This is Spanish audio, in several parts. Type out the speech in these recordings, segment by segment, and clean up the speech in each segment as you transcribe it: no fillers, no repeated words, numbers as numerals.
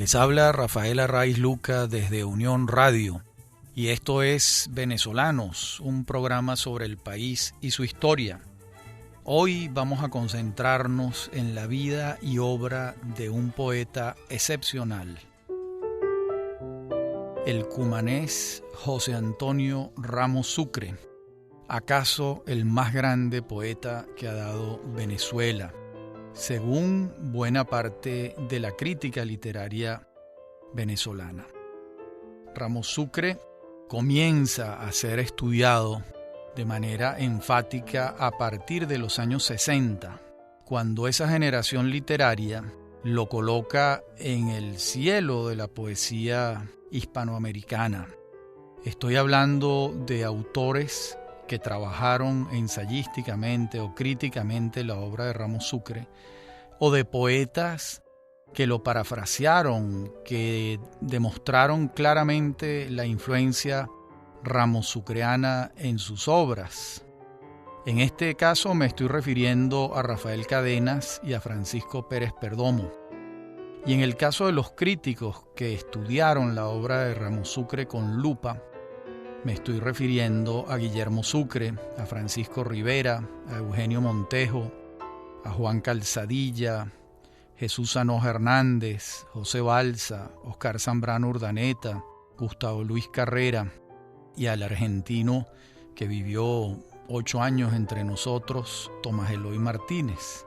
Les habla Rafael Arraiz Luca desde Unión Radio y esto es Venezolanos, un programa sobre el país y su historia. Hoy vamos a concentrarnos en la vida y obra de un poeta excepcional, el cumanés José Antonio Ramos Sucre, acaso el más grande poeta que ha dado Venezuela, según buena parte de la crítica literaria venezolana. Ramos Sucre comienza a ser estudiado de manera enfática a partir de los años 60, cuando esa generación literaria lo coloca en el cielo de la poesía hispanoamericana. Estoy hablando de autores que trabajaron ensayísticamente o críticamente la obra de Ramos Sucre, o de poetas que lo parafrasearon, que demostraron claramente la influencia ramosucreana en sus obras. En este caso me estoy refiriendo a Rafael Cadenas y a Francisco Pérez Perdomo. Y en el caso de los críticos que estudiaron la obra de Ramos Sucre con lupa, me estoy refiriendo a Guillermo Sucre, a Francisco Rivera, a Eugenio Montejo, a Juan Calzadilla, Jesús Sanoja Hernández, José Balsa, Oscar Zambrano Urdaneta, Gustavo Luis Carrera y al argentino que vivió 8 años entre nosotros, Tomás Eloy Martínez.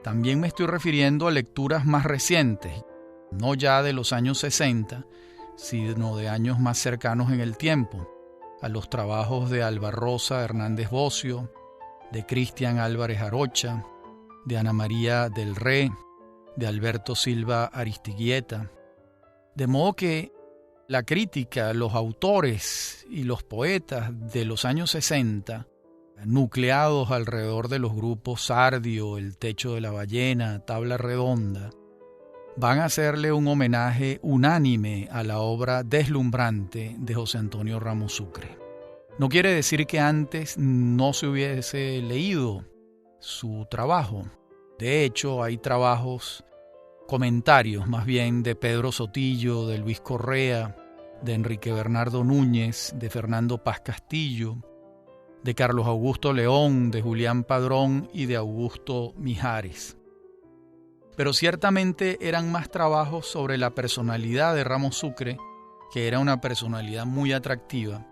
También me estoy refiriendo a lecturas más recientes, no ya de los años 60, sino de años más cercanos en el tiempo, a los trabajos de Alba Rosa Hernández Bocio, de Cristian Álvarez Arocha, de Ana María del Rey, de Alberto Silva Aristiguieta. De modo que la crítica, los autores y los poetas de los años 60, nucleados alrededor de los grupos Sardio, El Techo de la Ballena, Tabla Redonda, van a hacerle un homenaje unánime a la obra deslumbrante de José Antonio Ramos Sucre. No quiere decir que antes no se hubiese leído su trabajo. De hecho, hay comentarios más bien de Pedro Sotillo, de Luis Correa, de Enrique Bernardo Núñez, de Fernando Paz Castillo, de Carlos Augusto León, de Julián Padrón y de Augusto Mijares. Pero ciertamente eran más trabajos sobre la personalidad de Ramos Sucre, que era una personalidad muy atractiva,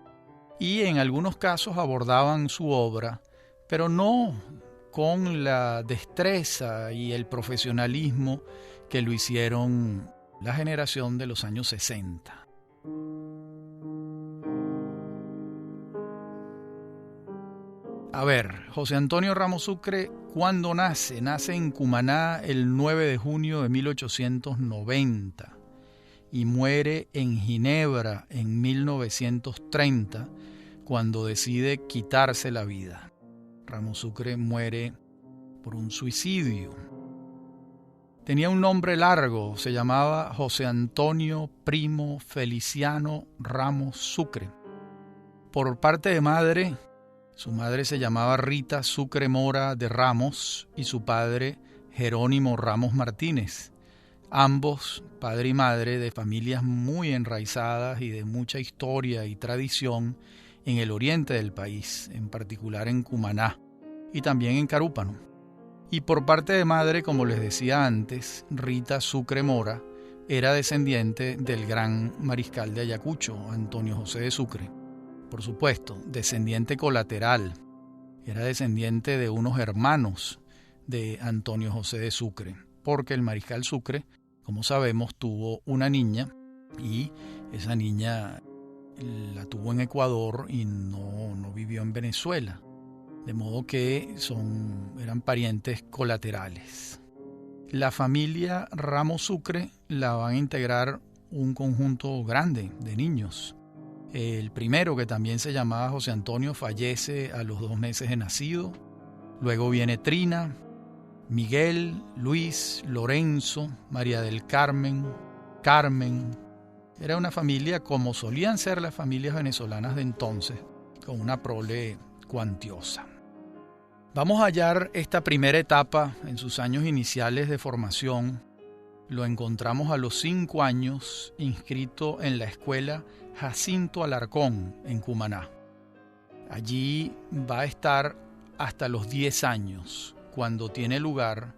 y en algunos casos abordaban su obra, pero no con la destreza y el profesionalismo que lo hicieron la generación de los años 60. A ver, José Antonio Ramos Sucre, ¿cuándo nace? Nace en Cumaná el 9 de junio de 1890 y muere en Ginebra en 1930, cuando decide quitarse la vida. Ramos Sucre muere por un suicidio. Tenía un nombre largo, se llamaba José Antonio Primo Feliciano Ramos Sucre. Por parte de madre, su madre se llamaba Rita Sucre Mora de Ramos y su padre Jerónimo Ramos Martínez. Ambos, padre y madre, de familias muy enraizadas y de mucha historia y tradición en el oriente del país, en particular en Cumaná y también en Carúpano. Y por parte de madre, como les decía antes, Rita Sucre Mora era descendiente del gran mariscal de Ayacucho, Antonio José de Sucre. Por supuesto, descendiente colateral, era descendiente de unos hermanos de Antonio José de Sucre, porque el mariscal Sucre, como sabemos, tuvo una niña y esa niña la tuvo en Ecuador y no vivió en Venezuela, de modo que eran parientes colaterales. La familia Ramos Sucre la van a integrar un conjunto grande de niños. El primero, que también se llamaba José Antonio, fallece a los 2 meses de nacido. Luego viene Trina, Miguel, Luis, Lorenzo, María del Carmen, Carmen. Era una familia como solían ser las familias venezolanas de entonces, con una prole cuantiosa. Vamos a hallar esta primera etapa en sus años iniciales de formación lo encontramos a los 5 años inscrito en la escuela Jacinto Alarcón en Cumaná. Allí va a estar hasta los 10 años, cuando tiene lugar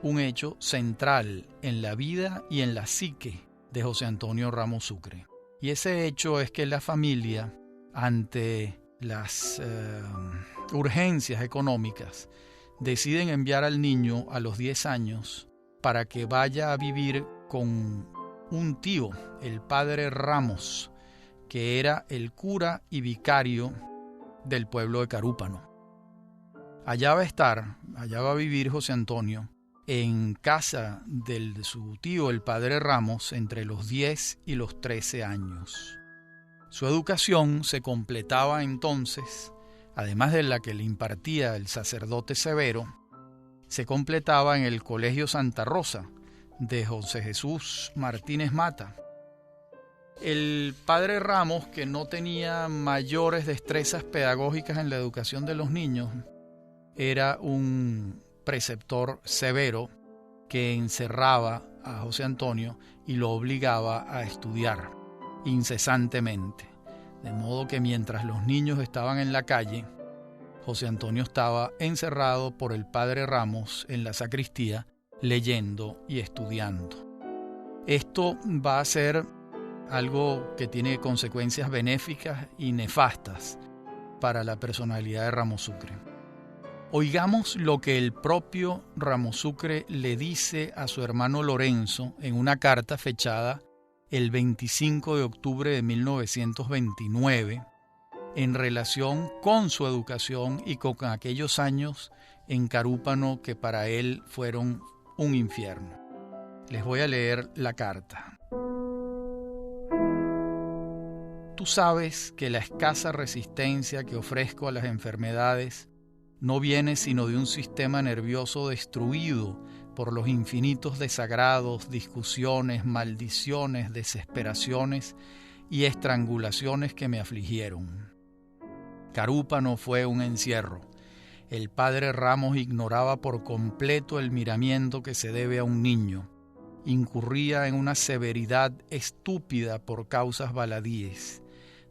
un hecho central en la vida y en la psique de José Antonio Ramos Sucre. Y ese hecho es que la familia, ante las urgencias económicas, deciden enviar al niño a los 10 años para que vaya a vivir con un tío, el padre Ramos, que era el cura y vicario del pueblo de Carúpano. Allá va a vivir José Antonio en casa de su tío, el padre Ramos, entre los 10 y los 13 años. Su educación se completaba entonces, además de la que le impartía el sacerdote Severo, se completaba en el Colegio Santa Rosa de José Jesús Martínez Mata. El padre Ramos, que no tenía mayores destrezas pedagógicas en la educación de los niños, era un preceptor severo que encerraba a José Antonio y lo obligaba a estudiar incesantemente. De modo que mientras los niños estaban en la calle, José Antonio estaba encerrado por el padre Ramos en la sacristía, leyendo y estudiando. Esto va a ser algo que tiene consecuencias benéficas y nefastas para la personalidad de Ramos Sucre. Oigamos lo que el propio Ramos Sucre le dice a su hermano Lorenzo en una carta fechada el 25 de octubre de 1929 en relación con su educación y con aquellos años en Carúpano que para él fueron un infierno. Les voy a leer la carta. Tú sabes que la escasa resistencia que ofrezco a las enfermedades no viene sino de un sistema nervioso destruido por los infinitos desagrados, discusiones, maldiciones, desesperaciones y estrangulaciones que me afligieron. Carúpano fue un encierro. El padre Ramos ignoraba por completo el miramiento que se debe a un niño. Incurría en una severidad estúpida por causas baladíes.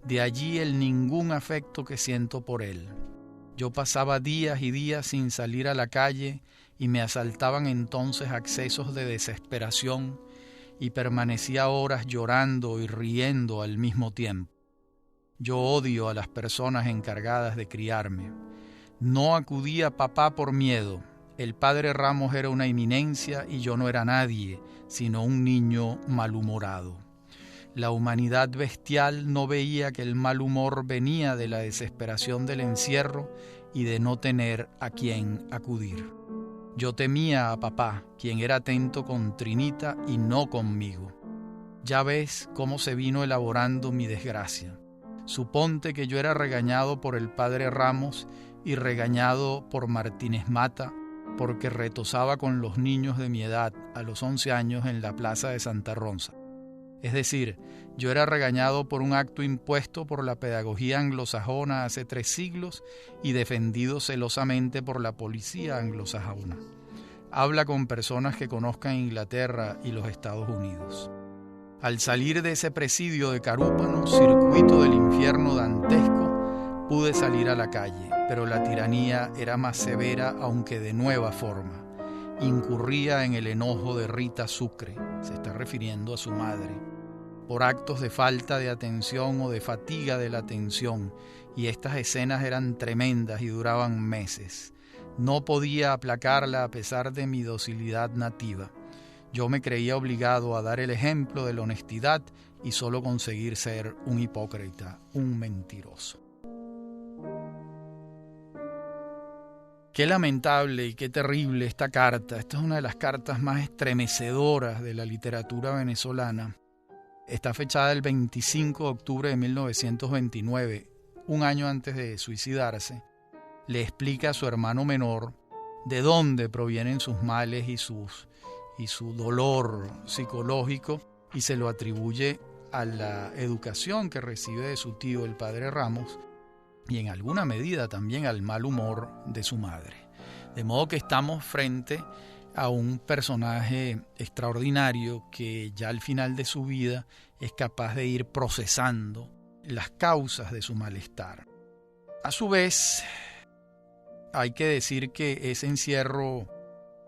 De allí el ningún afecto que siento por él. Yo pasaba días y días sin salir a la calle y me asaltaban entonces accesos de desesperación y permanecía horas llorando y riendo al mismo tiempo. Yo odio a las personas encargadas de criarme. No acudí a papá por miedo. El padre Ramos era una eminencia y yo no era nadie, sino un niño malhumorado. La humanidad bestial no veía que el mal humor venía de la desesperación del encierro y de no tener a quien acudir. Yo temía a papá, quien era atento con Trinita y no conmigo. Ya ves cómo se vino elaborando mi desgracia. Suponte que yo era regañado por el padre Ramos y regañado por Martínez Mata porque retosaba con los niños de mi edad a los 11 años en la plaza de Santa Rosa. Es decir, yo era regañado por un acto impuesto por la pedagogía anglosajona hace 3 siglos y defendido celosamente por la policía anglosajona. Habla con personas que conozcan Inglaterra y los Estados Unidos. Al salir de ese presidio de Carúpano, circuito del infierno dantesco, pude salir a la calle, pero la tiranía era más severa, aunque de nueva forma. Incurría en el enojo de Rita Sucre, se está refiriendo a su madre, por actos de falta de atención o de fatiga de la atención, y estas escenas eran tremendas y duraban meses. No podía aplacarla a pesar de mi docilidad nativa. Yo me creía obligado a dar el ejemplo de la honestidad y solo conseguir ser un hipócrita, un mentiroso. Qué lamentable y qué terrible esta carta. Esta es una de las cartas más estremecedoras de la literatura venezolana. Está fechada el 25 de octubre de 1929, un año antes de suicidarse. Le explica a su hermano menor de dónde provienen sus males y su dolor psicológico, y se lo atribuye a la educación que recibe de su tío, el padre Ramos, y en alguna medida también al mal humor de su madre. De modo que estamos frente a un personaje extraordinario que ya al final de su vida es capaz de ir procesando las causas de su malestar. A su vez, hay que decir que ese encierro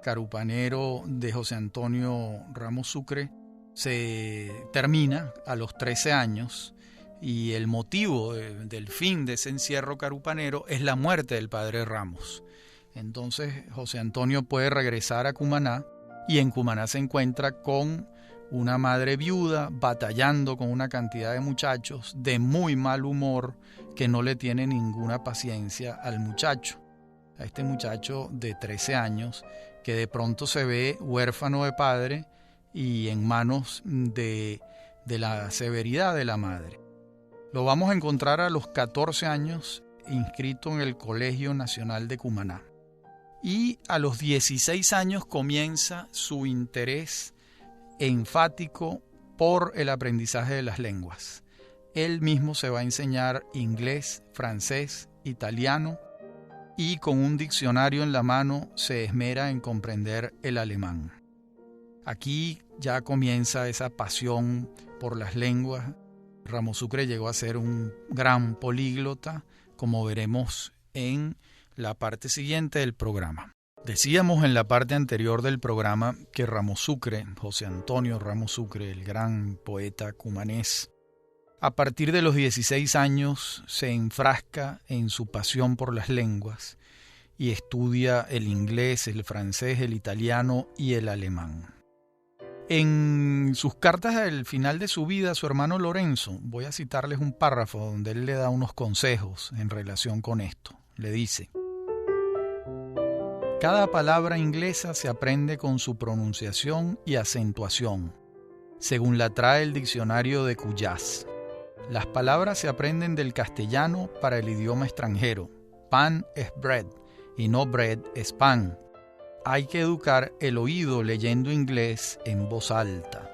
carupanero de José Antonio Ramos Sucre se termina a los 13 años y el motivo del fin de ese encierro carupanero es la muerte del padre Ramos. Entonces José Antonio puede regresar a Cumaná y en Cumaná se encuentra con una madre viuda batallando con una cantidad de muchachos de muy mal humor que no le tiene ninguna paciencia al muchacho. A este muchacho de 13 años que de pronto se ve huérfano de padre y en manos de la severidad de la madre. Lo vamos a encontrar a los 14 años inscrito en el Colegio Nacional de Cumaná. Y a los 16 años comienza su interés enfático por el aprendizaje de las lenguas. Él mismo se va a enseñar inglés, francés, italiano y con un diccionario en la mano se esmera en comprender el alemán. Aquí ya comienza esa pasión por las lenguas. Ramos Sucre llegó a ser un gran políglota, como veremos en la parte siguiente del programa. Decíamos en la parte anterior del programa que Ramos Sucre, José Antonio Ramos Sucre, el gran poeta cumanés, a partir de los 16 años se enfrasca en su pasión por las lenguas y estudia el inglés, el francés, el italiano y el alemán. En sus cartas al final de su vida a su hermano Lorenzo, voy a citarles un párrafo donde él le da unos consejos en relación con esto. Le dice: cada palabra inglesa se aprende con su pronunciación y acentuación, según la trae el diccionario de Cuyás. Las palabras se aprenden del castellano para el idioma extranjero. Pan es bread y no bread es pan. Hay que educar el oído leyendo inglés en voz alta.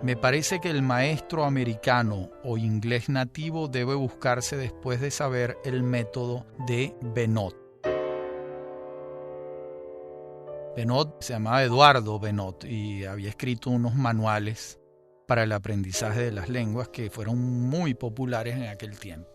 Me parece que el maestro americano o inglés nativo debe buscarse después de saber el método de Benot. Benot se llamaba Eduardo Benot y había escrito unos manuales para el aprendizaje de las lenguas que fueron muy populares en aquel tiempo.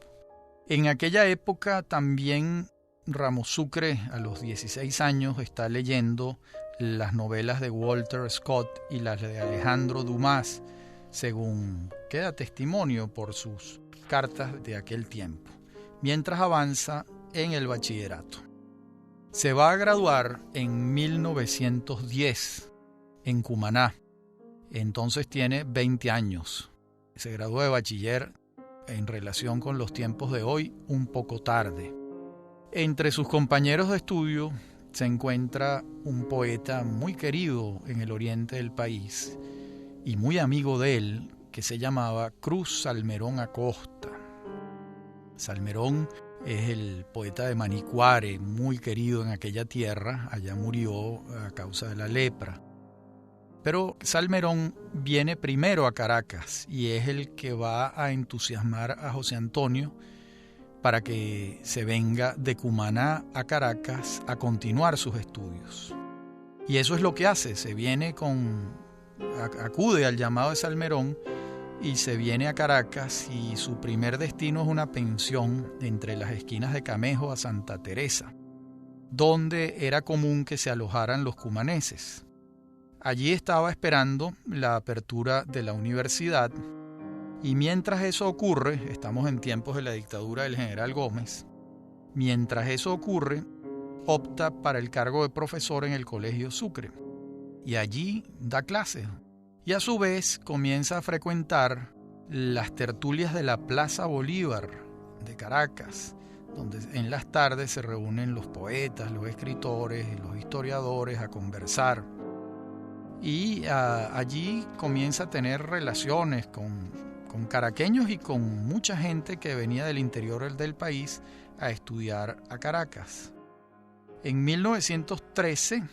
En aquella época también Ramos Sucre, a los 16 años, está leyendo las novelas de Walter Scott y las de Alejandro Dumas, según queda testimonio por sus cartas de aquel tiempo, mientras avanza en el bachillerato. Se va a graduar en 1910 en Cumaná. Entonces tiene 20 años. Se graduó de bachiller en relación con los tiempos de hoy un poco tarde. Entre sus compañeros de estudio se encuentra un poeta muy querido en el oriente del país y muy amigo de él, que se llamaba Cruz Salmerón Acosta. Salmerón es el poeta de Manicuare, muy querido en aquella tierra. Allá murió a causa de la lepra. Pero Salmerón viene primero a Caracas y es el que va a entusiasmar a José Antonio para que se venga de Cumaná a Caracas a continuar sus estudios. Y eso es lo que hace, acude al llamado de Salmerón y se viene a Caracas, y su primer destino es una pensión entre las esquinas de Camejo a Santa Teresa, donde era común que se alojaran los cumaneses. Allí estaba esperando la apertura de la universidad, y mientras eso ocurre, estamos en tiempos de la dictadura del general Gómez, mientras eso ocurre, opta para el cargo de profesor en el Colegio Sucre, y allí da clases. Y a su vez comienza a frecuentar las tertulias de la Plaza Bolívar de Caracas, donde en las tardes se reúnen los poetas, los escritores y los historiadores a conversar. Y allí comienza a tener relaciones con caraqueños y con mucha gente que venía del interior del país a estudiar a Caracas. En 1913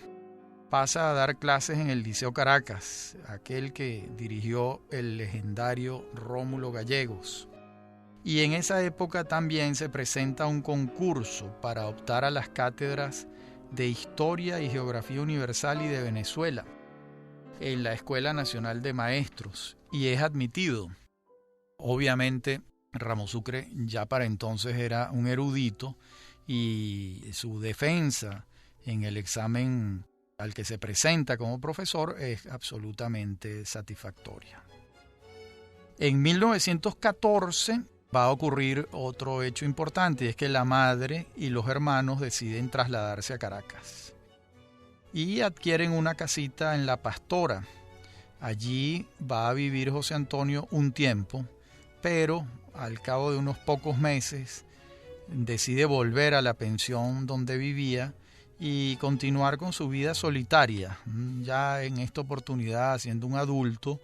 pasa a dar clases en el Liceo Caracas, aquel que dirigió el legendario Rómulo Gallegos. Y en esa época también se presenta un concurso para optar a las cátedras de Historia y Geografía Universal y de Venezuela en la Escuela Nacional de Maestros y es admitido. Obviamente, Ramos Sucre ya para entonces era un erudito y su defensa en el examen al que se presenta como profesor es absolutamente satisfactoria. En 1914 va a ocurrir otro hecho importante, y es que la madre y los hermanos deciden trasladarse a Caracas y adquieren una casita en La Pastora. Allí va a vivir José Antonio un tiempo, pero al cabo de unos pocos meses decide volver a la pensión donde vivía y continuar con su vida solitaria. Ya en esta oportunidad, siendo un adulto,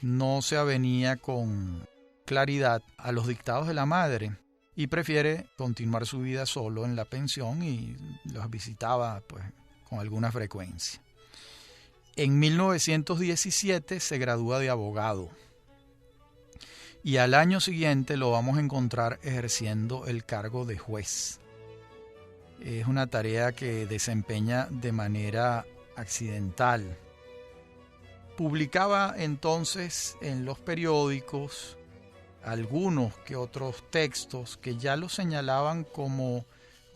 no se avenía con claridad a los dictados de la madre y prefiere continuar su vida solo en la pensión y los visitaba pues con alguna frecuencia. En 1917 se gradúa de abogado y al año siguiente lo vamos a encontrar ejerciendo el cargo de juez. Es una tarea que desempeña de manera accidental. Publicaba entonces en los periódicos algunos que otros textos que ya lo señalaban como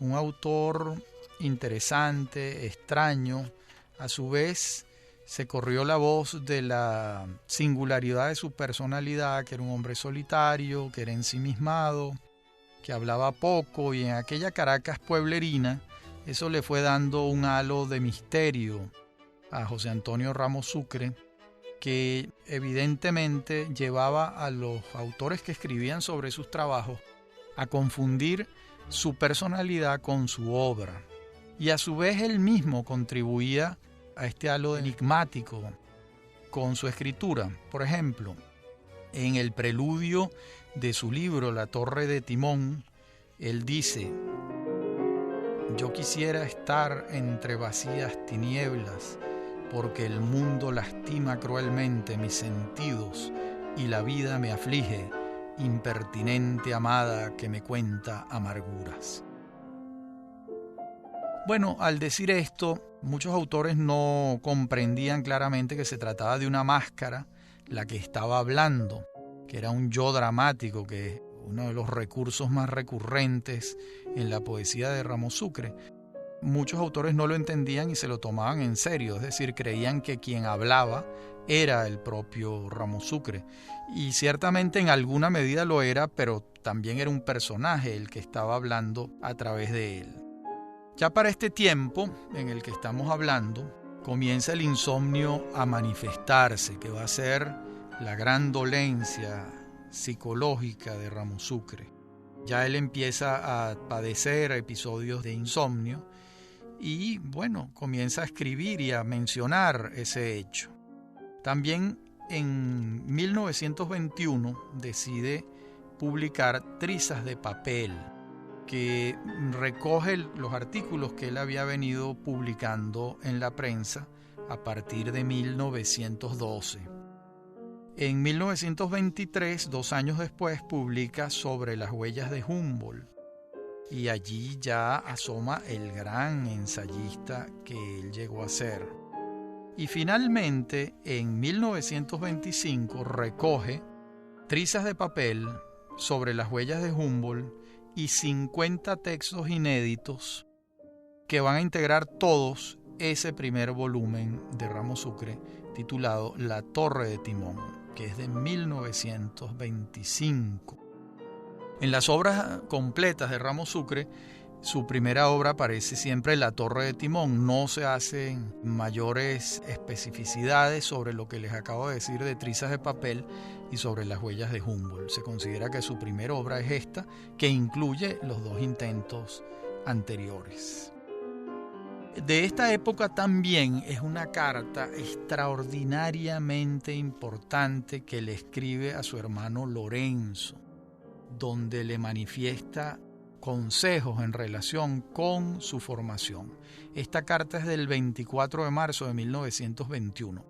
un autor interesante, extraño. A su vez, se corrió la voz de la singularidad de su personalidad, que era un hombre solitario, que era ensimismado, que hablaba poco, y en aquella Caracas pueblerina eso le fue dando un halo de misterio a José Antonio Ramos Sucre, que evidentemente llevaba a los autores que escribían sobre sus trabajos a confundir su personalidad con su obra. Y a su vez él mismo contribuía a este halo enigmático con su escritura. Por ejemplo, en el preludio de su libro La Torre de Timón, él dice: yo quisiera estar entre vacías tinieblas, porque el mundo lastima cruelmente mis sentidos y la vida me aflige, impertinente amada que me cuenta amarguras. Bueno, al decir esto, muchos autores no comprendían claramente que se trataba de una máscara, la que estaba hablando, que era un yo dramático, que es uno de los recursos más recurrentes en la poesía de Ramos Sucre. Muchos autores no lo entendían y se lo tomaban en serio, es decir, creían que quien hablaba era el propio Ramos Sucre. Y ciertamente en alguna medida lo era, pero también era un personaje el que estaba hablando a través de él. Ya para este tiempo en el que estamos hablando, comienza el insomnio a manifestarse, que va a ser la gran dolencia psicológica de Ramos Sucre. Ya él empieza a padecer episodios de insomnio y, bueno, comienza a escribir y a mencionar ese hecho. También en 1921 decide publicar Trizas de Papel, que recoge los artículos que él había venido publicando en la prensa a partir de 1912. En 1923, 2 años después, publica Sobre las huellas de Humboldt, y allí ya asoma el gran ensayista que él llegó a ser. Y finalmente, en 1925, recoge Trizas de Papel, Sobre las huellas de Humboldt y 50 textos inéditos que van a integrar todos ese primer volumen de Ramos Sucre titulado La Torre de Timón, que es de 1925. En las obras completas de Ramos Sucre, su primera obra aparece siempre La Torre de Timón. No se hacen mayores especificidades sobre lo que les acabo de decir de Trizas de Papel y sobre las huellas de Humboldt. Se considera que su primera obra es esta, que incluye los 2 intentos anteriores. De esta época también es una carta extraordinariamente importante que le escribe a su hermano Lorenzo, donde le manifiesta consejos en relación con su formación. Esta carta es del 24 de marzo de 1921.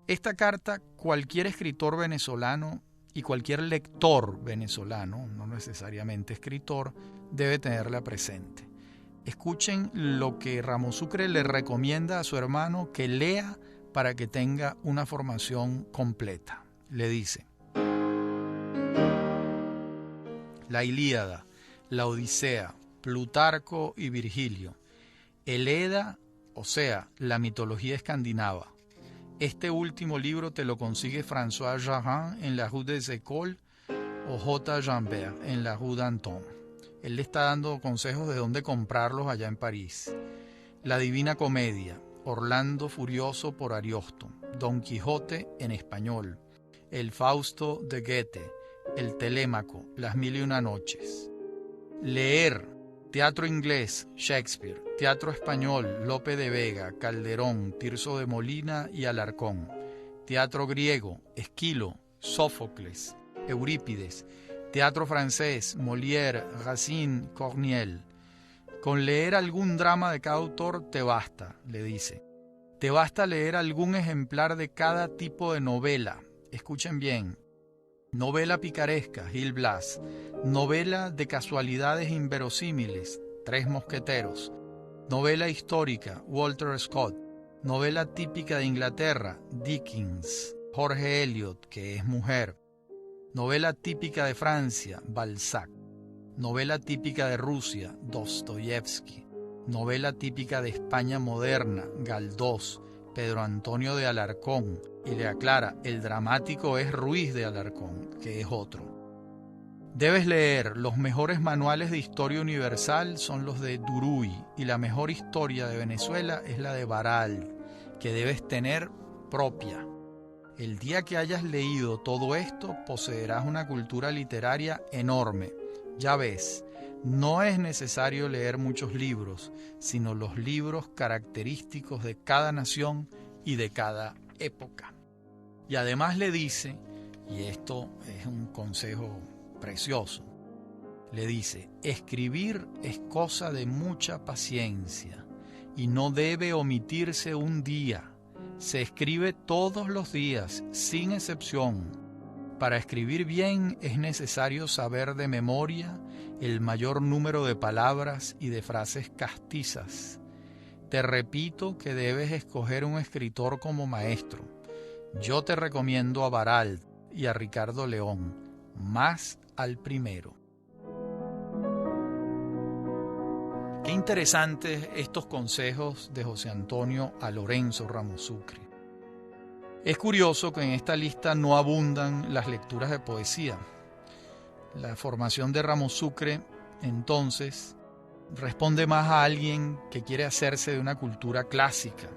Esta carta cualquier escritor venezolano y cualquier lector venezolano, no necesariamente escritor, debe tenerla presente. Escuchen lo que Ramos Sucre le recomienda a su hermano que lea para que tenga una formación completa. Le dice: la Ilíada, la Odisea, Plutarco y Virgilio, el Edda, o sea, la mitología escandinava. Este último libro te lo consigue François Jarin en la Rue des Écoles o J. Jambert en la Rue d'Anton. Él le está dando consejos de dónde comprarlos allá en París. La Divina Comedia, Orlando Furioso por Ariosto, Don Quijote en español, El Fausto de Goethe, El Telémaco, Las Mil y Una Noches. Leer teatro inglés, Shakespeare, teatro español, Lope de Vega, Calderón, Tirso de Molina y Alarcón. Teatro griego, Esquilo, Sófocles, Eurípides. Teatro francés, Molière, Racine, Corneille. Con leer algún drama de cada autor te basta, le dice. Te basta leer algún ejemplar de cada tipo de novela. Escuchen bien. Novela picaresca, Gil Blas. Novela de casualidades inverosímiles, Tres Mosqueteros. Novela histórica, Walter Scott. Novela típica de Inglaterra, Dickens. Jorge Eliot, que es mujer. Novela típica de Francia, Balzac. Novela típica de Rusia, Dostoyevsky. Novela típica de España moderna, Galdós, Pedro Antonio de Alarcón. Y le aclara, el dramático es Ruiz de Alarcón, que es otro. Debes leer, los mejores manuales de historia universal son los de Duruy, y la mejor historia de Venezuela es la de Baralt, que debes tener propia. El día que hayas leído todo esto, poseerás una cultura literaria enorme. Ya ves, no es necesario leer muchos libros, sino los libros característicos de cada nación y de cada época. Y además le dice, y esto es un consejo precioso, le dice: escribir es cosa de mucha paciencia y no debe omitirse un día. Se escribe todos los días, sin excepción. Para escribir bien es necesario saber de memoria el mayor número de palabras y de frases castizas. Te repito que debes escoger un escritor como maestro. Yo te recomiendo a Baralt y a Ricardo León, más al primero. Qué interesantes estos consejos de José Antonio a Lorenzo Ramos Sucre. Es curioso que en esta lista no abundan las lecturas de poesía. La formación de Ramos Sucre, entonces, responde más a alguien que quiere hacerse de una cultura clásica,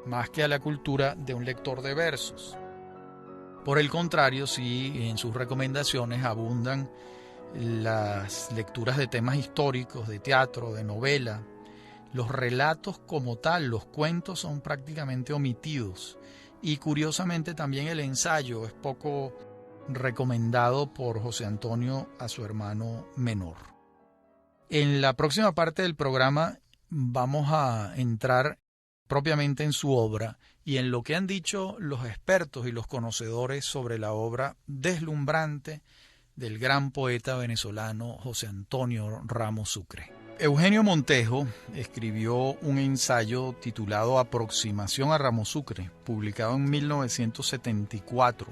más que a la cultura de un lector de versos. Por el contrario, sí, en sus recomendaciones abundan las lecturas de temas históricos, de teatro, de novela. Los relatos como tal, los cuentos, son prácticamente omitidos. Y curiosamente también el ensayo es poco recomendado por José Antonio a su hermano menor. En la próxima parte del programa vamos a entrar propiamente en su obra y en lo que han dicho los expertos y los conocedores sobre la obra deslumbrante del gran poeta venezolano José Antonio Ramos Sucre. Eugenio Montejo escribió un ensayo titulado Aproximación a Ramos Sucre, publicado en 1974,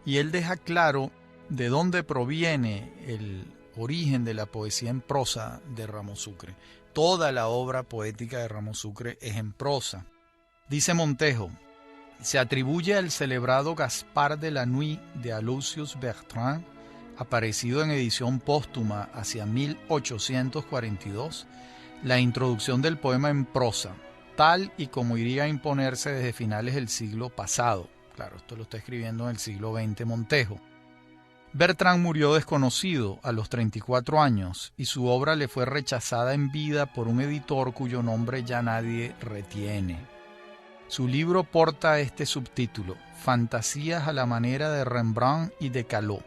y él deja claro de dónde proviene el origen de la poesía en prosa de Ramos Sucre. Toda la obra poética de Ramos Sucre es en prosa. Dice Montejo: se atribuye al celebrado Gaspar de la Nuit de Aloysius Bertrand, aparecido en edición póstuma hacia 1842, la introducción del poema en prosa, tal y como iría a imponerse desde finales del siglo pasado. Claro, esto lo está escribiendo en el siglo XX Montejo. Bertrand murió desconocido a los 34 años y su obra le fue rechazada en vida por un editor cuyo nombre ya nadie retiene. Su libro porta este subtítulo: Fantasías a la manera de Rembrandt y de Callot,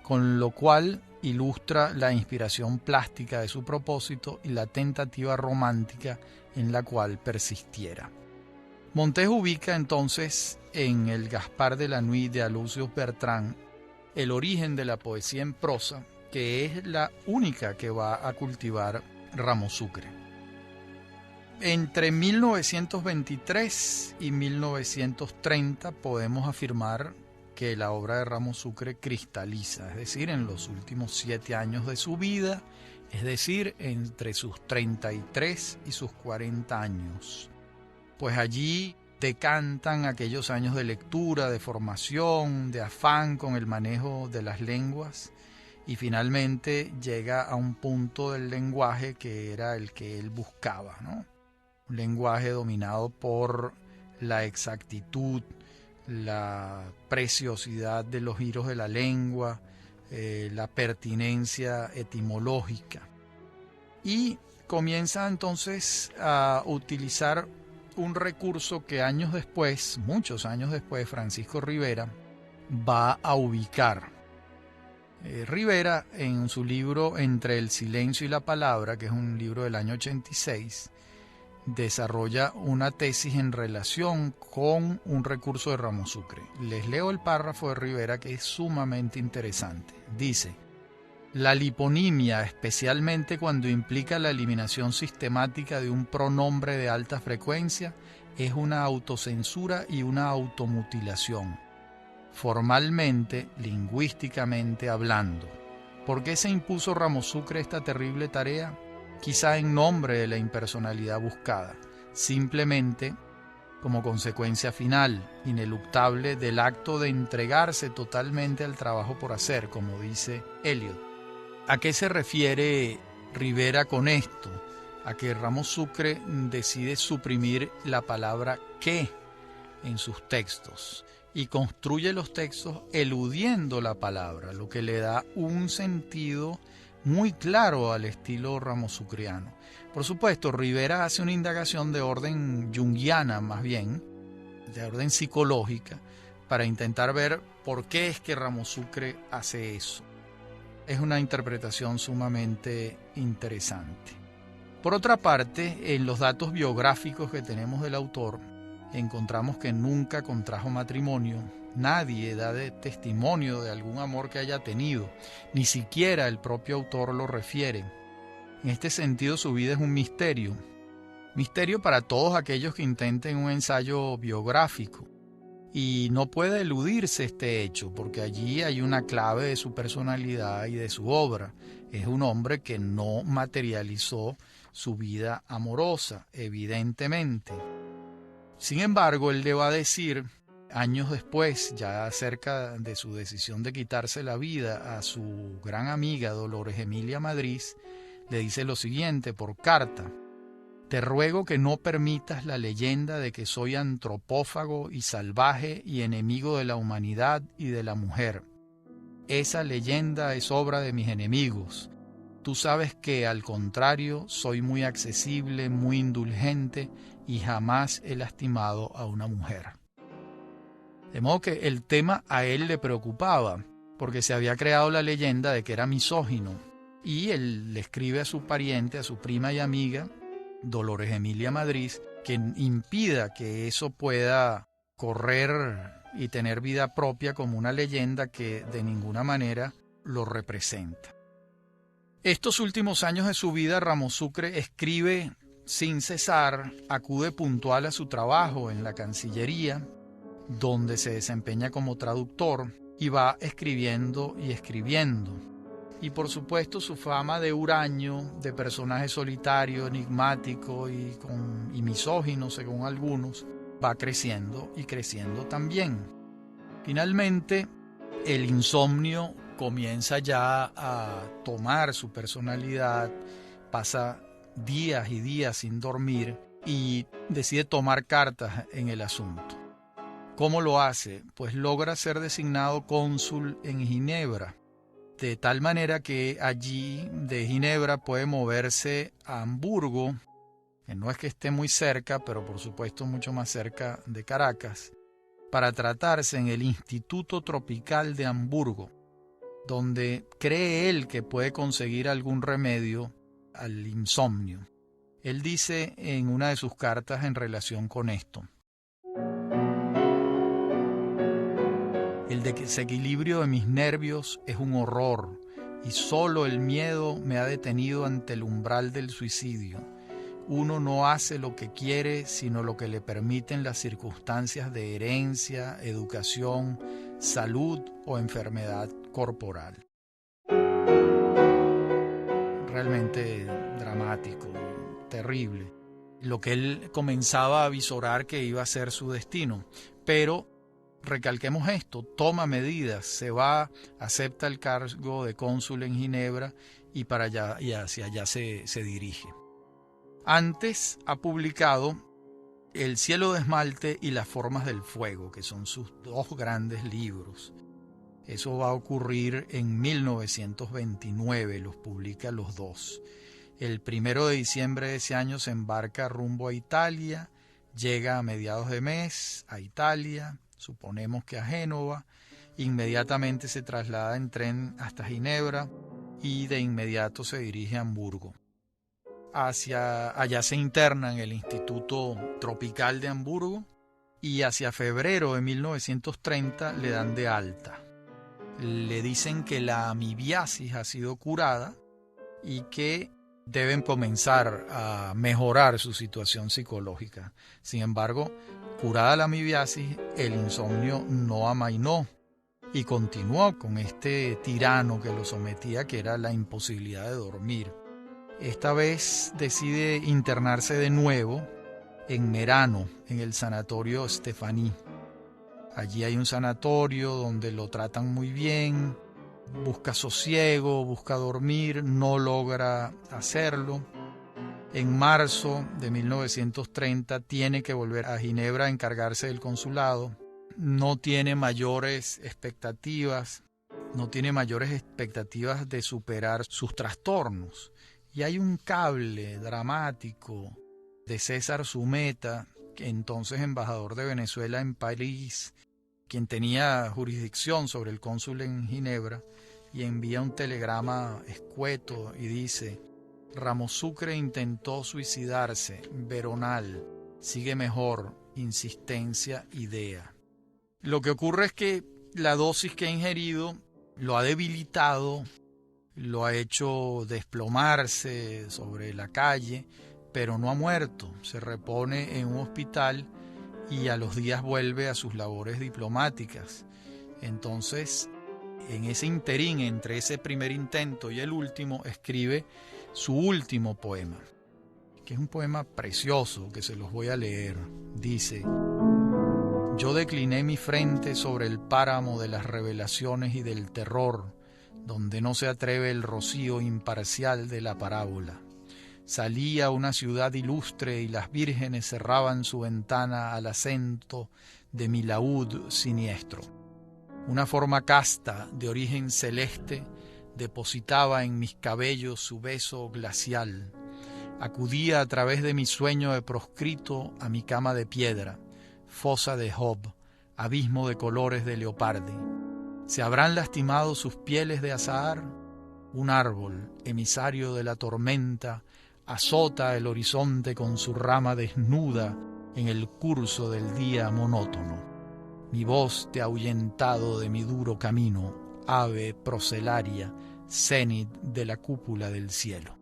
con lo cual ilustra la inspiración plástica de su propósito y la tentativa romántica en la cual persistiera. Montejo ubica entonces en el Gaspar de la Nuit de Aloysius Bertrand el origen de la poesía en prosa, que es la única que va a cultivar Ramos Sucre. Entre 1923 y 1930 podemos afirmar que la obra de Ramos Sucre cristaliza, es decir, en los últimos 7 años de su vida, es decir, entre sus 33 y sus 40 años. Pues allí decantan aquellos años de lectura, de formación, de afán con el manejo de las lenguas, y finalmente llega a un punto del lenguaje que era el que él buscaba, ¿no? Un lenguaje dominado por la exactitud, la preciosidad de los giros de la lengua, la pertinencia etimológica. Y comienza entonces a utilizar un recurso que años después, muchos años después, Francisco Rivera va a ubicar. Rivera, en su libro Entre el silencio y la palabra, que es un libro del año 86, desarrolla una tesis en relación con un recurso de Ramos Sucre. Les leo el párrafo de Rivera, que es sumamente interesante. Dice: la liponimia, especialmente cuando implica la eliminación sistemática de un pronombre de alta frecuencia, es una autocensura y una automutilación, formalmente, lingüísticamente hablando. ¿Por qué se impuso Ramos Sucre esta terrible tarea? Quizá en nombre de la impersonalidad buscada, simplemente como consecuencia final, ineluctable, del acto de entregarse totalmente al trabajo por hacer, como dice Eliot. ¿A qué se refiere Rivera con esto? A que Ramos Sucre decide suprimir la palabra que en sus textos y construye los textos eludiendo la palabra, lo que le da un sentido muy claro al estilo ramosucriano. Por supuesto, Rivera hace una indagación de orden junguiana, más bien, de orden psicológica, para intentar ver por qué es que Ramos Sucre hace eso. Es una interpretación sumamente interesante. Por otra parte, en los datos biográficos que tenemos del autor, encontramos que nunca contrajo matrimonio. Nadie da testimonio de algún amor que haya tenido, ni siquiera el propio autor lo refiere. En este sentido, su vida es un misterio. Misterio para todos aquellos que intenten un ensayo biográfico. Y no puede eludirse este hecho, porque allí hay una clave de su personalidad y de su obra. Es un hombre que no materializó su vida amorosa, evidentemente. Sin embargo, él le va a decir, años después, ya cerca de su decisión de quitarse la vida, a su gran amiga Dolores Emilia Madrid, le dice lo siguiente por carta: te ruego que no permitas la leyenda de que soy antropófago y salvaje y enemigo de la humanidad y de la mujer. Esa leyenda es obra de mis enemigos. Tú sabes que, al contrario, soy muy accesible, muy indulgente y jamás he lastimado a una mujer. De modo que el tema a él le preocupaba, porque se había creado la leyenda de que era misógino, y él le escribe a su pariente, a su prima y amiga, Dolores Emilia Madrid, que impida que eso pueda correr y tener vida propia como una leyenda que de ninguna manera lo representa. Estos últimos años de su vida, Ramos Sucre escribe sin cesar, acude puntual a su trabajo en la Cancillería, donde se desempeña como traductor, y va escribiendo y escribiendo. Y por supuesto su fama de huraño, de personaje solitario, enigmático y misógino según algunos, va creciendo y creciendo también. Finalmente, el insomnio comienza ya a tomar su personalidad, pasa días y días sin dormir y decide tomar cartas en el asunto. ¿Cómo lo hace? Pues logra ser designado cónsul en Ginebra, de tal manera que allí de Ginebra puede moverse a Hamburgo, que no es que esté muy cerca, pero por supuesto mucho más cerca de Caracas, para tratarse en el Instituto Tropical de Hamburgo, donde cree él que puede conseguir algún remedio al insomnio. Él dice en una de sus cartas en relación con esto: el desequilibrio de mis nervios es un horror y solo el miedo me ha detenido ante el umbral del suicidio. uno no hace lo que quiere, sino lo que le permiten las circunstancias de herencia, educación, salud o enfermedad corporal. Realmente dramático, terrible. Lo que él comenzaba a visorar que iba a ser su destino. Pero recalquemos esto, toma medidas, se va, acepta el cargo de cónsul en Ginebra y para allá y hacia allá se dirige. Antes ha publicado El cielo de esmalte y las formas del fuego, que son sus dos grandes libros. Eso va a ocurrir en 1929, los publica los dos. El 1 de diciembre de ese año se embarca rumbo a Italia, llega a mediados de mes a Italia, suponemos que a Génova, inmediatamente se traslada en tren hasta Ginebra y de inmediato se dirige a Hamburgo. Allá se interna en el Instituto Tropical de Hamburgo y hacia febrero de 1930 le dan de alta. Le dicen que la amibiasis ha sido curada y que deben comenzar a mejorar su situación psicológica. Sin embargo, curada la amibiasis, el insomnio no amainó y continuó con este tirano que lo sometía, que era la imposibilidad de dormir. Esta vez decide internarse de nuevo en Merano, en el sanatorio Stefani. Allí hay un sanatorio donde lo tratan muy bien, busca sosiego, busca dormir, no logra hacerlo. En marzo de 1930 tiene que volver a Ginebra a encargarse del consulado. No tiene mayores expectativas de superar sus trastornos. Y hay un cable dramático de César Sumeta, entonces embajador de Venezuela en París, quien tenía jurisdicción sobre el cónsul en Ginebra, y envía un telegrama escueto y dice: Ramos Sucre intentó suicidarse, veronal, sigue mejor, insistencia, idea. Lo que ocurre es que la dosis que ha ingerido lo ha debilitado, lo ha hecho desplomarse sobre la calle, pero no ha muerto. Se repone en un hospital y a los días vuelve a sus labores diplomáticas. Entonces, en ese interín entre ese primer intento y el último, escribe su último poema, que es un poema precioso que se los voy a leer. Dice: yo decliné mi frente sobre el páramo de las revelaciones y del terror, donde no se atreve el rocío imparcial de la parábola. Salí a una ciudad ilustre y las vírgenes cerraban su ventana al acento de mi laúd siniestro. Una forma casta de origen celeste depositaba en mis cabellos su beso glacial. Acudía a través de mi sueño de proscrito a mi cama de piedra, fosa de Job, abismo de colores de leopardi. ¿Se habrán lastimado sus pieles de azahar? Un árbol, emisario de la tormenta, azota el horizonte con su rama desnuda en el curso del día monótono. Mi voz te ha ahuyentado de mi duro camino, ave procelaria, cenit de la cúpula del cielo.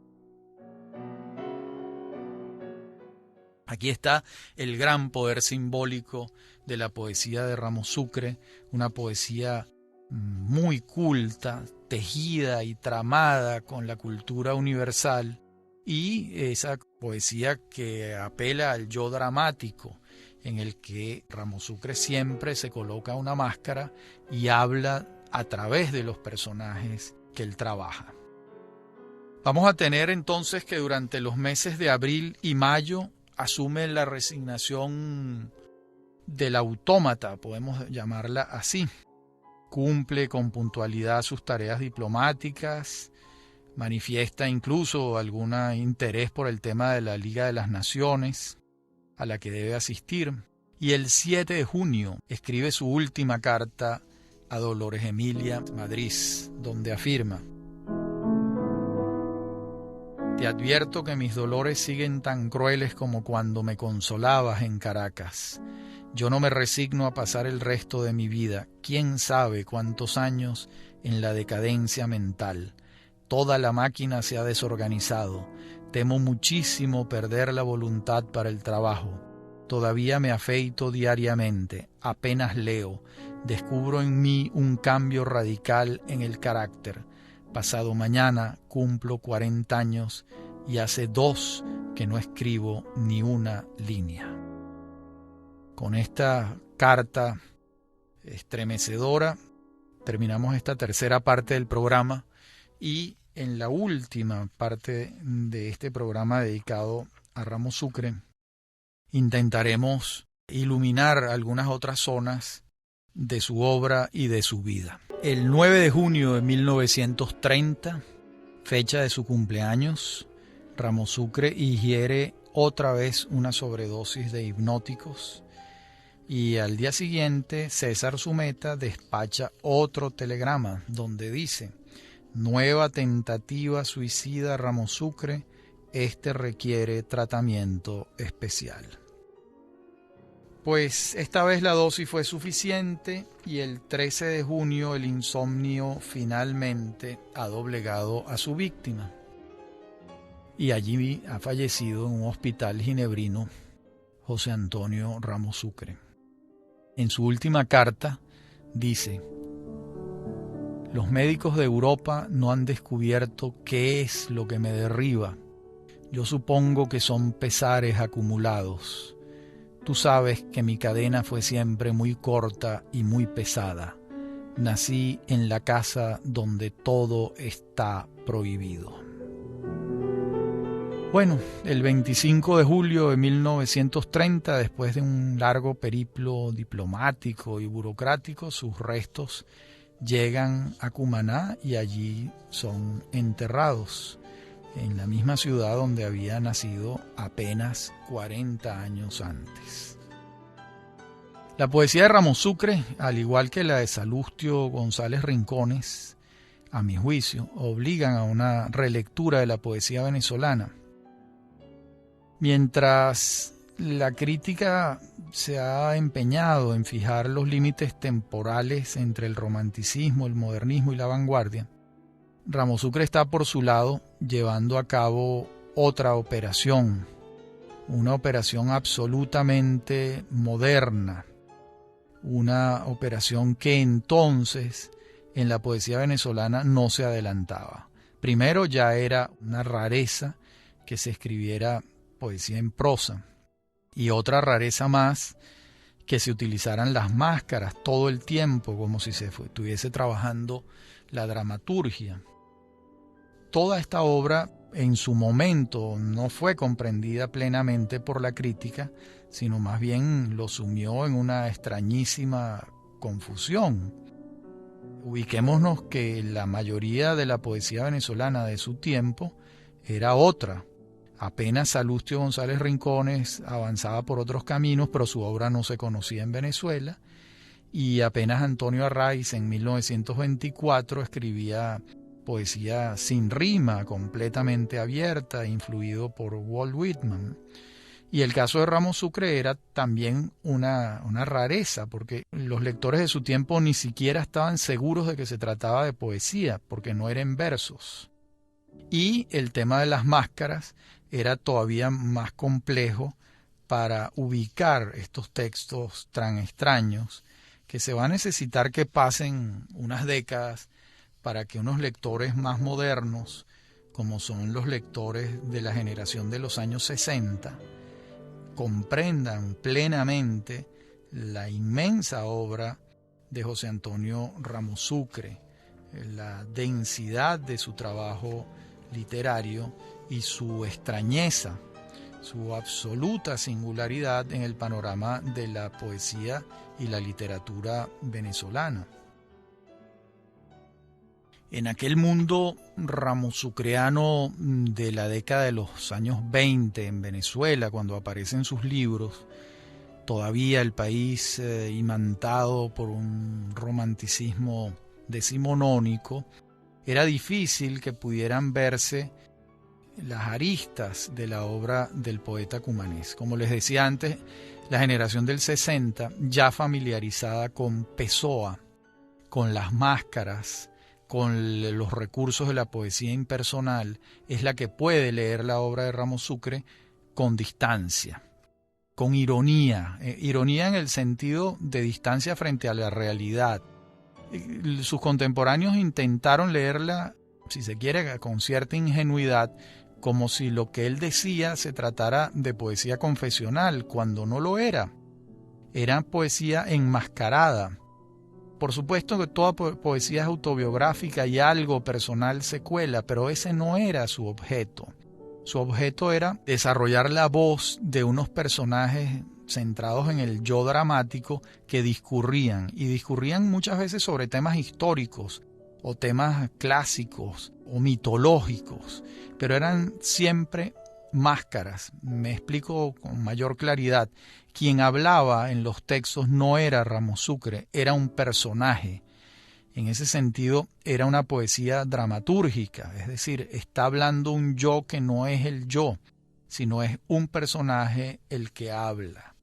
Aquí está el gran poder simbólico de la poesía de Ramos Sucre, una poesía muy culta, tejida y tramada con la cultura universal, y esa poesía que apela al yo dramático, en el que Ramos Sucre siempre se coloca una máscara y habla a través de los personajes que él trabaja. Vamos a tener entonces que durante los meses de abril y mayo asume la resignación del autómata, podemos llamarla así. Cumple con puntualidad sus tareas diplomáticas, manifiesta incluso algún interés por el tema de la Liga de las Naciones, a la que debe asistir, y el 7 de junio escribe su última carta a Dolores Emilia Madriz, donde afirma: te advierto que mis dolores siguen tan crueles como cuando me consolabas en Caracas. Yo no me resigno a pasar el resto de mi vida, quién sabe cuántos años, en la decadencia mental. Toda la máquina se ha desorganizado. Temo muchísimo perder la voluntad para el trabajo. Todavía me afeito diariamente, apenas leo. Descubro en mí un cambio radical en el carácter. Pasado mañana cumplo 40 años y hace 2 que no escribo ni una línea. Con esta carta estremecedora terminamos esta tercera parte del programa y en la última parte de este programa dedicado a Ramos Sucre intentaremos iluminar algunas otras zonas de su obra y de su vida. El 9 de junio de 1930, fecha de su cumpleaños, Ramos Sucre ingiere otra vez una sobredosis de hipnóticos y al día siguiente César Zumeta despacha otro telegrama donde dice: nueva tentativa suicida Ramos Sucre, este requiere tratamiento especial. Pues esta vez la dosis fue suficiente y el 13 de junio el insomnio finalmente ha doblegado a su víctima. Y allí ha fallecido en un hospital ginebrino José Antonio Ramos Sucre. En su última carta dice: los médicos de Europa no han descubierto qué es lo que me derriba. Yo supongo que son pesares acumulados. Tú sabes que mi cadena fue siempre muy corta y muy pesada. Nací en la casa donde todo está prohibido. Bueno, el 25 de julio de 1930, después de un largo periplo diplomático y burocrático, sus restos llegan a Cumaná y allí son enterrados en la misma ciudad donde había nacido apenas 40 años antes. La poesía de Ramos Sucre, al igual que la de Salustio González Rincones, a mi juicio, obligan a una relectura de la poesía venezolana. Mientras la crítica se ha empeñado en fijar los límites temporales entre el romanticismo, el modernismo y la vanguardia, Ramos Sucre está por su lado llevando a cabo otra operación, una operación absolutamente moderna, una operación que entonces en la poesía venezolana no se adelantaba. Primero, ya era una rareza que se escribiera poesía en prosa, y otra rareza más, que se utilizaran las máscaras todo el tiempo como si se estuviese trabajando la dramaturgia. Toda esta obra en su momento no fue comprendida plenamente por la crítica, sino más bien lo sumió en una extrañísima confusión. Ubiquémonos que la mayoría de la poesía venezolana de su tiempo era otra. Apenas Salustio González Rincones avanzaba por otros caminos, pero su obra no se conocía en Venezuela, y apenas Antonio Arraiz en 1924 escribía poesía sin rima, completamente abierta, influido por Walt Whitman. Y el caso de Ramos Sucre era también una rareza, porque los lectores de su tiempo ni siquiera estaban seguros de que se trataba de poesía, porque no eran versos. Y el tema de las máscaras era todavía más complejo para ubicar estos textos tan extraños, que se va a necesitar que pasen unas décadas para que unos lectores más modernos, como son los lectores de la generación de los años 60, comprendan plenamente la inmensa obra de José Antonio Ramos Sucre, la densidad de su trabajo literario y su extrañeza, su absoluta singularidad en el panorama de la poesía y la literatura venezolana. En aquel mundo ramosucreano de la década de los años 20 en Venezuela, cuando aparecen sus libros, todavía el país imantado por un romanticismo decimonónico, era difícil que pudieran verse las aristas de la obra del poeta cumanés. Como les decía antes, la generación del 60, ya familiarizada con Pessoa, con las máscaras, con los recursos de la poesía impersonal, es la que puede leer la obra de Ramos Sucre con distancia, con ironía, ironía en el sentido de distancia frente a la realidad. Sus contemporáneos intentaron leerla, si se quiere, con cierta ingenuidad, como si lo que él decía se tratara de poesía confesional, cuando no lo era. Era poesía enmascarada. Por supuesto que toda poesía es autobiográfica y algo personal se cuela, pero ese no era su objeto. Su objeto era desarrollar la voz de unos personajes centrados en el yo dramático que discurrían muchas veces sobre temas históricos o temas clásicos o mitológicos, pero eran siempre máscaras. Me explico con mayor claridad. Quien hablaba en los textos no era Ramos Sucre, era un personaje. En ese sentido, era una poesía dramatúrgica, es decir, está hablando un yo que no es el yo, sino es un personaje el que habla.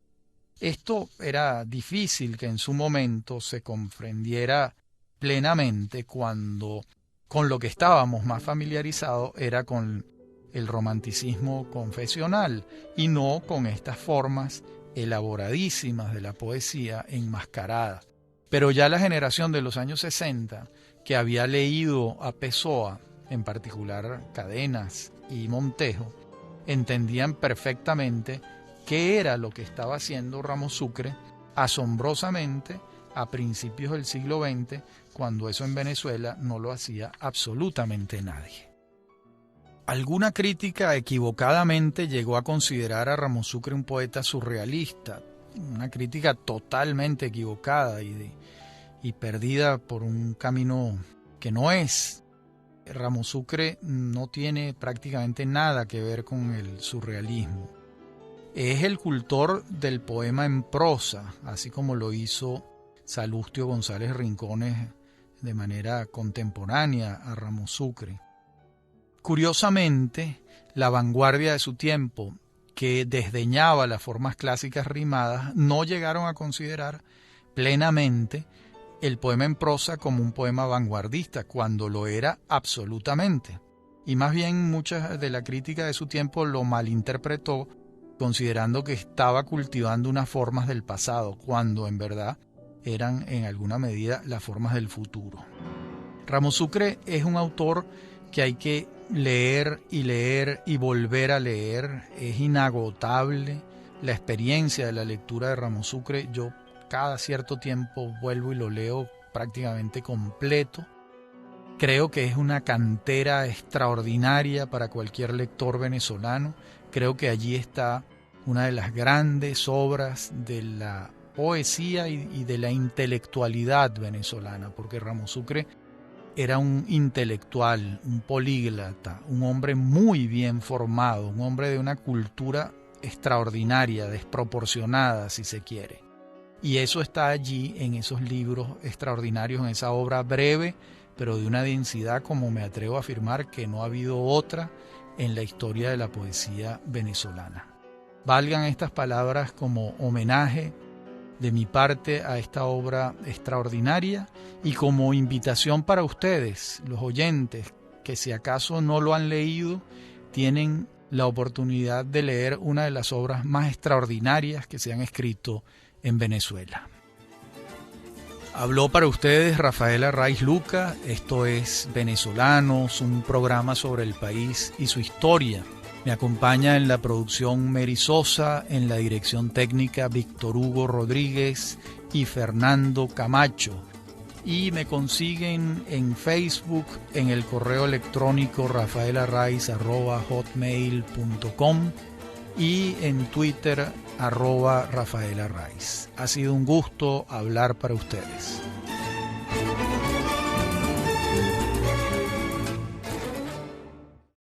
Esto era difícil que en su momento se comprendiera plenamente cuando con lo que estábamos más familiarizados era con el romanticismo confesional y no con estas formas elaboradísimas de la poesía enmascarada. Pero ya la generación de los años 60, que había leído a Pessoa, en particular Cadenas y Montejo, entendían perfectamente qué era lo que estaba haciendo Ramos Sucre asombrosamente a principios del siglo XX, cuando eso en Venezuela no lo hacía absolutamente nadie. Alguna crítica equivocadamente llegó a considerar a Ramos Sucre un poeta surrealista, una crítica totalmente equivocada y perdida por un camino que no es. Ramos Sucre no tiene prácticamente nada que ver con el surrealismo. Es el cultor del poema en prosa, así como lo hizo Salustio González Rincones de manera contemporánea a Ramos Sucre. Curiosamente, la vanguardia de su tiempo, que desdeñaba las formas clásicas rimadas, no llegaron a considerar plenamente el poema en prosa como un poema vanguardista, cuando lo era absolutamente. Y más bien mucha de la crítica de su tiempo lo malinterpretó, considerando que estaba cultivando unas formas del pasado, cuando en verdad eran en alguna medida las formas del futuro. Ramos Sucre es un autor que hay que leer y volver a leer. Es inagotable la experiencia de la lectura de Ramos Sucre. Yo cada cierto tiempo vuelvo y lo leo prácticamente completo. Creo que es una cantera extraordinaria para cualquier lector venezolano. Creo que allí está una de las grandes obras de la poesía y de la intelectualidad venezolana, porque Ramos Sucre era un intelectual, un políglota, un hombre muy bien formado, un hombre de una cultura extraordinaria, desproporcionada si se quiere. Y eso está allí en esos libros extraordinarios, en esa obra breve, pero de una densidad, como me atrevo a afirmar, que no ha habido otra en la historia de la poesía venezolana. Valgan estas palabras como homenaje de mi parte a esta obra extraordinaria y como invitación para ustedes, los oyentes, que si acaso no lo han leído, tienen la oportunidad de leer una de las obras más extraordinarias que se han escrito en Venezuela. Habló para ustedes Rafael Arraiz Luca. Esto es Venezolanos, un programa sobre el país y su historia. Me acompaña en la producción Mary Sosa, en la dirección técnica Víctor Hugo Rodríguez y Fernando Camacho. Y me consiguen en Facebook, en el correo electrónico rafaelarraiz@hotmail.com y en Twitter @Rafael Arraiz. Ha sido un gusto hablar para ustedes.